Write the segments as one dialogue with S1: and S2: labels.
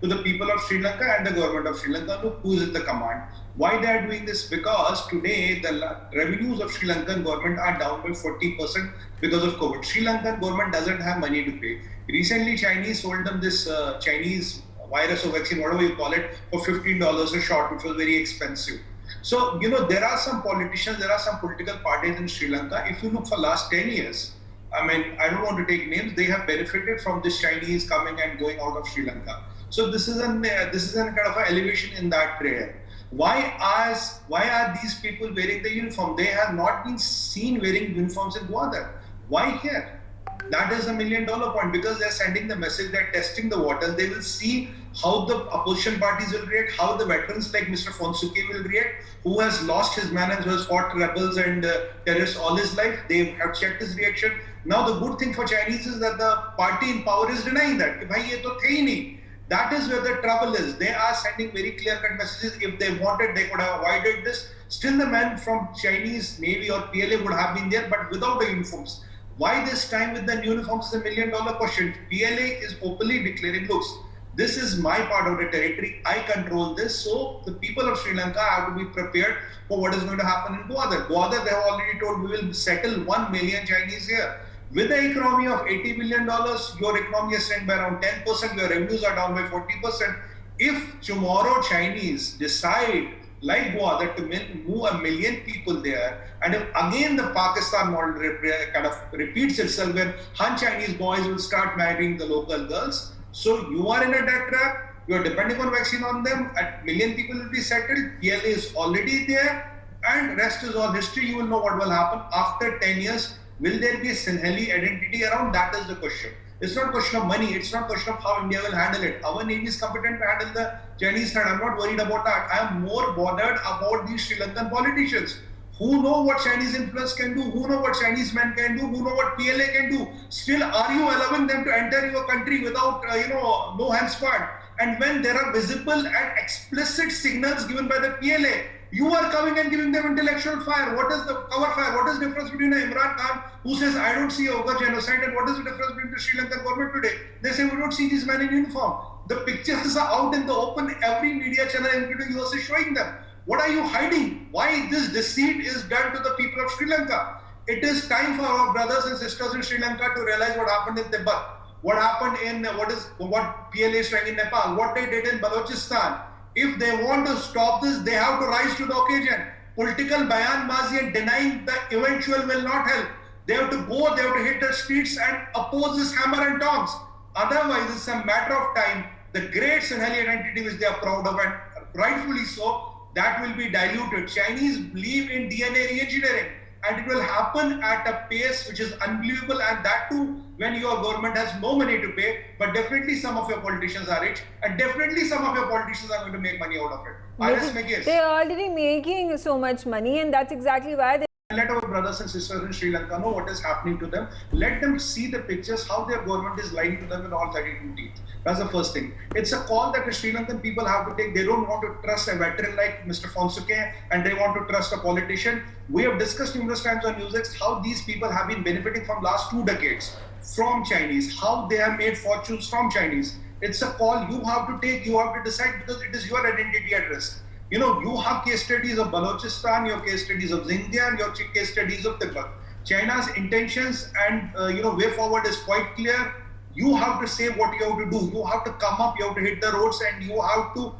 S1: to the people of Sri Lanka and the government of Sri Lanka, look who's in the command. Why they are doing this? Because today the revenues of Sri Lankan government are down by 40% because of COVID. Sri Lankan government doesn't have money to pay. Recently, Chinese sold them this Chinese virus or vaccine, whatever you call it, for $15 a shot, which was very expensive. So, there are some politicians, there are some political parties in Sri Lanka. If you look for last 10 years, I mean, I don't want to take names, they have benefited from this Chinese coming and going out of Sri Lanka. So this is an kind of an elevation in that prayer. Why are these people wearing the uniform? They have not been seen wearing uniforms in Gwadar. Why here? That is $1 million point, because they're sending the message, they're testing the waters. They will see how the opposition parties will react, how the veterans like Mr. Fonsuke will react, who has lost his man and who has fought rebels and terrorists all his life. They have checked his reaction. Now the good thing for Chinese is that the party in power is denying that. Bhai, ye to the hi nahi. That is where the trouble is. They are sending very clear-cut messages. If they wanted, they could have avoided this. Still the men from Chinese Navy or PLA would have been there, but without the uniforms. Why this time with the uniforms is $1 million question. PLA is openly declaring, looks, this is my part of the territory, I control this, so the people of Sri Lanka have to be prepared for what is going to happen in Gwadar. Gwadar, they have already told, we will settle 1 million Chinese here. With an economy of $80 billion, your economy is shrunk by around 10%, your revenues are down by 40%. If tomorrow Chinese decide, like Gwadar, to move 1 million people there, and if again the Pakistan model kind of repeats itself, where Han Chinese boys will start marrying the local girls, so you are in a debt trap, you are depending on vaccine on them, and million people will be settled, PLA is already there, and rest is all history. You will know what will happen after 10 years. Will there be a Sinhalese identity around? That is the question. It's not a question of money. It's not a question of how India will handle it. Our Navy is competent to handle the Chinese threat. I'm not worried about that. I am more bothered about these Sri Lankan politicians who know what Chinese influence can do, who know what Chinese men can do, who know what PLA can do. Still, are you allowing them to enter your country without, no hands part? And when there are visible and explicit signals given by the PLA, you are coming and giving them intellectual fire. What is the cover fire? What is the difference between Imran Khan, who says, I don't see a Ogre genocide, and what is the difference between the Sri Lankan government today? They say, we don't see these men in uniform. The pictures are out in the open. Every media channel, including yours, is showing them. What are you hiding? Why this deceit is done to the people of Sri Lanka? It is time for our brothers and sisters in Sri Lanka to realize what happened in Tibet, what happened in what PLA is trying in Nepal, what they did in Balochistan. If they want to stop this, they have to rise to the occasion. Political bayanbazi and denying the eventual will not help. They have to go, they have to hit the streets and oppose this hammer and tongs. Otherwise, it's a matter of time. The great Sinhalese identity which they are proud of, and rightfully so, that will be diluted. Chinese believe in DNA re-engineering, and it will happen at a pace which is unbelievable, and that too when your government has no money to pay. But definitely some of your politicians are rich, and definitely some of your politicians are going to make money out of it.
S2: They are already making so much money, and that's exactly why they...
S1: Let our brothers and sisters in Sri Lanka know what is happening to them. Let them see the pictures, how their government is lying to them with all 32 teeth. That's the first thing. It's a call that the Sri Lankan people have to take. They don't want to trust a veteran like Mr. Fonsuke, and they want to trust a politician. We have discussed numerous times on NewsX how these people have been benefiting from last 2 decades from Chinese, how they have made fortunes from Chinese. It's a call you have to take, you have to decide, because it is your identity at risk. You have case studies of Balochistan, your case studies of Xinjiang, your case studies of Tibet. China's intentions and way forward is quite clear. You have to say what you have to do. You have to come up, you have to hit the roads, and you have to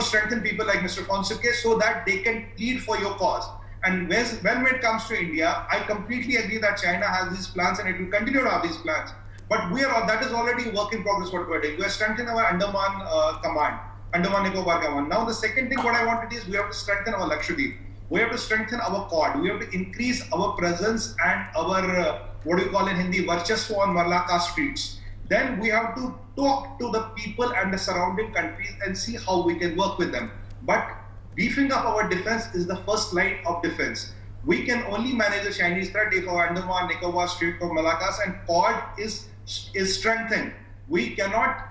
S1: strengthen people like Mr. Fonsuke so that they can plead for your cause. And when it comes to India, I completely agree that China has these plans and it will continue to have these plans. But that is already a work in progress what we're doing. We are strengthening our Andaman command. Andaman Nicobar command. Now the second thing what I wanted is we have to strengthen our Lakshadweep. We have to strengthen our Quad. We have to increase our presence and our, what do you call in Hindi, Varchaswa on Malacca streets. Then we have to talk to the people and the surrounding countries and see how we can work with them. But beefing up our defense is the first line of defense. We can only manage the Chinese threat if our Andaman, Nicobar, Strait of Malaccas and Quad is strengthened. We cannot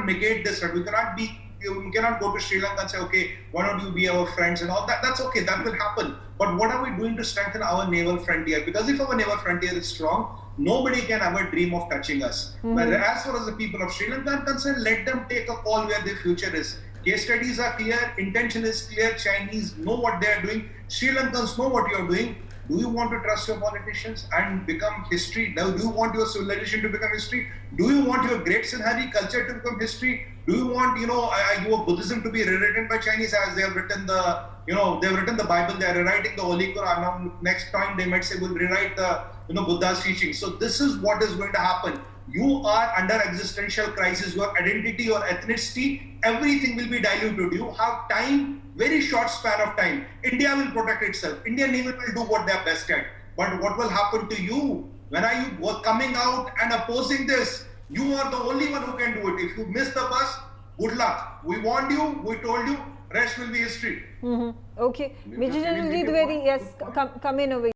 S1: negate this threat. We cannot go to Sri Lanka and say, okay, why don't you be our friends and all that. That's okay, that will happen. But what are we doing to strengthen our naval frontier? Because if our naval frontier is strong, nobody can ever dream of touching us. But as far as the people of Sri Lanka are concerned, let them take a call where their future is. Case studies are clear, intention is clear, Chinese know what they are doing, Sri Lankans know what you are doing. Do you want to trust your politicians and become history? Now, do you want your civilization to become history? Do you want your great Sinhari culture to become history? Do you want, your Buddhism to be rewritten by Chinese as they have written they've written the Bible, they are rewriting the Holy Quran. Now, next time they might say, we'll rewrite the, Buddha's teaching. So this is what is going to happen. You are under existential crisis, your identity, your ethnicity, everything will be diluted. You have time, very short span of time. India will protect itself. Indian Navy will do what they are best at. But what will happen to you? When are you coming out and opposing this? You are the only one who can do it. If you miss the bus, good luck. We warned you, we told you, rest will be history.
S2: Okay. Vijay Janalji Dwivedi, yes, come in over.